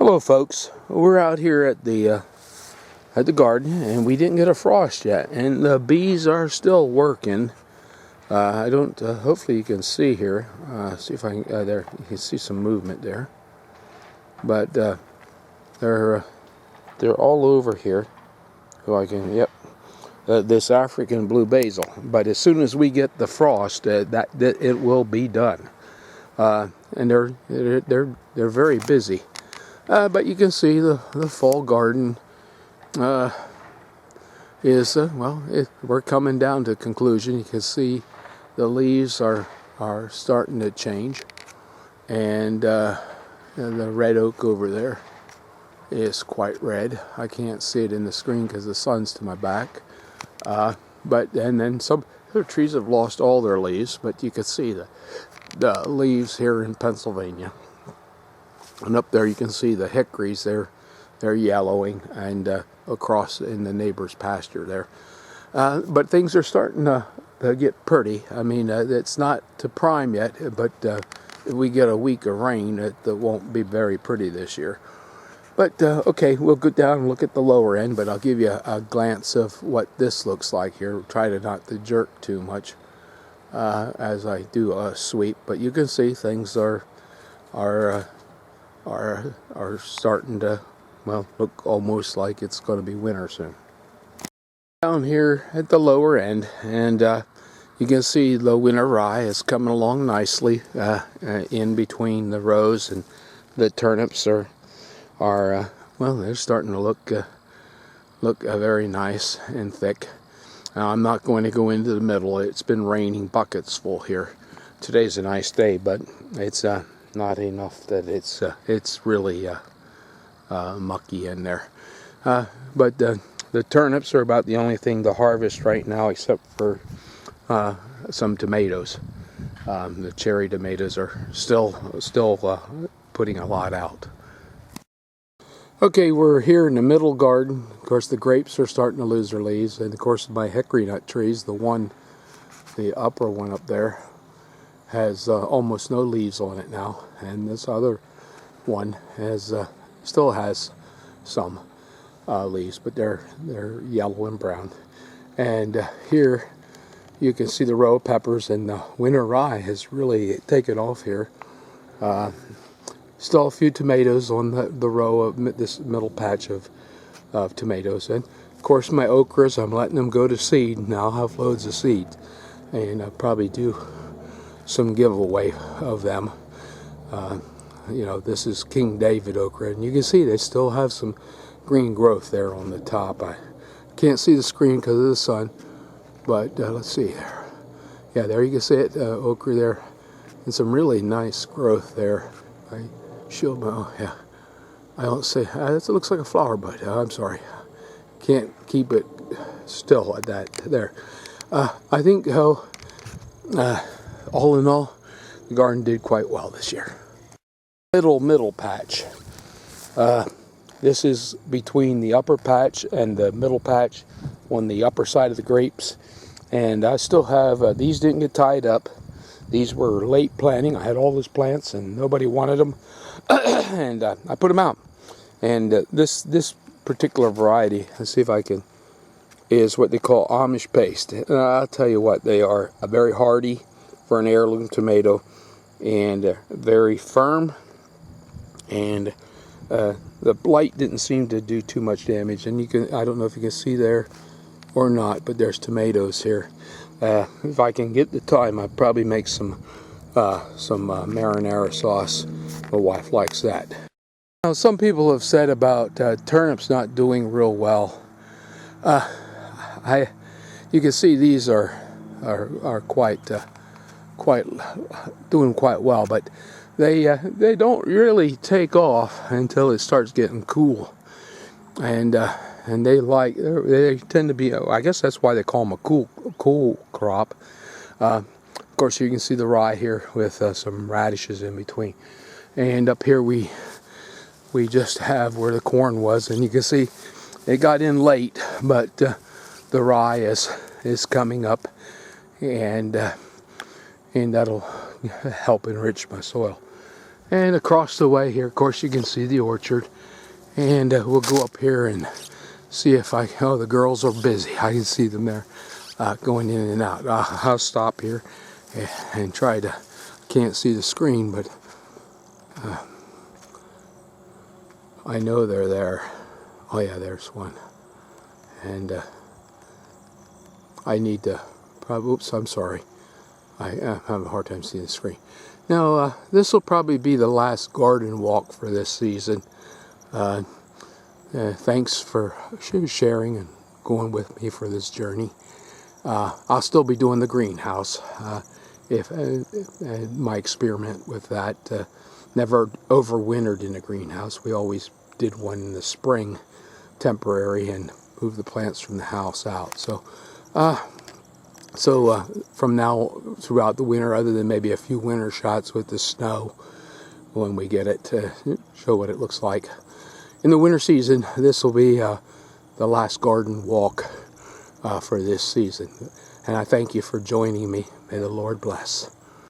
Hello folks, we're out here at the garden and we didn't get a frost yet, and the bees are still working. I don't hopefully you can see here, see if I can, there you can see some movement there, but they're all over here. So I can, yep, this African blue basil, but as soon as we get the frost, that it will be done. And they're very busy. But you can see the fall garden is, we're coming down to conclusion. You can see the leaves are starting to change. And the red oak over there is quite red. I can't see it in the screen because the sun's to my back. And then some other trees have lost all their leaves, but you can see the leaves here in Pennsylvania. And up there you can see the hickories, they're yellowing, and across in the neighbor's pasture there. But things are starting to get pretty. I mean, it's not to prime yet, but if we get a week of rain, it won't be very pretty this year. But okay, we'll go down and look at the lower end, but I'll give you a glance of what this looks like here. Try to not to jerk too much as I do a sweep, but you can see things are starting to, well, look almost like it's going to be winter soon. Down here at the lower end, and you can see the winter rye is coming along nicely in between the rows, and the turnips are well, they're starting to look very nice and thick. Now, I'm not going to go into the middle. It's been raining buckets full here. Today's a nice day, but it's not enough that it's really mucky in there. But the turnips are about the only thing to harvest right now, except for some tomatoes. The cherry tomatoes are still putting a lot out. Okay, we're here in the middle garden. Of course, the grapes are starting to lose their leaves, and of course my hickory nut trees, the upper one up there, has almost no leaves on it now, and this other one still has some leaves, but they're yellow and brown. And here you can see the row of peppers, and the winter rye has really taken off here. Still a few tomatoes on the row of this middle patch of tomatoes, and of course my okras, I'm letting them go to seed now. I'll have loads of seed, and I'll probably do some giveaway of them. This is King David okra, and you can see they still have some green growth there on the top. I can't see the screen because of the sun, but let's see there. Yeah, there you can see it, okra there, and some really nice growth there. Yeah, I don't say it looks like a flower bud. I'm sorry, can't keep it still at that there. I think all in all, the garden did quite well this year. Middle patch. This is between the upper patch and the middle patch on the upper side of the grapes, and I still have these didn't get tied up. These were late planting. I had all those plants and nobody wanted them, and I put them out. And this particular variety, let's see if I can, is what they call Amish paste. And I'll tell you what, they are very hardy for an heirloom tomato, and very firm. And the blight didn't seem to do too much damage. And I don't know if you can see there or not, but there's tomatoes here. If I can get the time, I'd probably make some marinara sauce. My wife likes that. Now, some people have said about turnips not doing real well. You can see these are quite doing quite well, but they don't really take off until it starts getting cool, and they tend to be, I guess that's why they call them a cool crop. Of course, you can see the rye here with some radishes in between, and up here we just have where the corn was, and you can see it got in late, but the rye is coming up, and that'll help enrich my soil. And across the way here, of course, you can see the orchard. And we'll go up here and see if oh, the girls are busy. I can see them there going in and out. I'll stop here and try to, can't see the screen, but I know they're there. Oh yeah, there's one. And I need to, oops, I'm sorry. I have a hard time seeing the screen. Now, this will probably be the last garden walk for this season. Thanks for sharing and going with me for this journey. I'll still be doing the greenhouse. If my experiment with that, never overwintered in a greenhouse. We always did one in the spring, temporary, and moved the plants from the house out. So from now throughout the winter, other than maybe a few winter shots with the snow when we get it to show what it looks like. In the winter season, this will be the last garden walk for this season. And I thank you for joining me. May the Lord bless.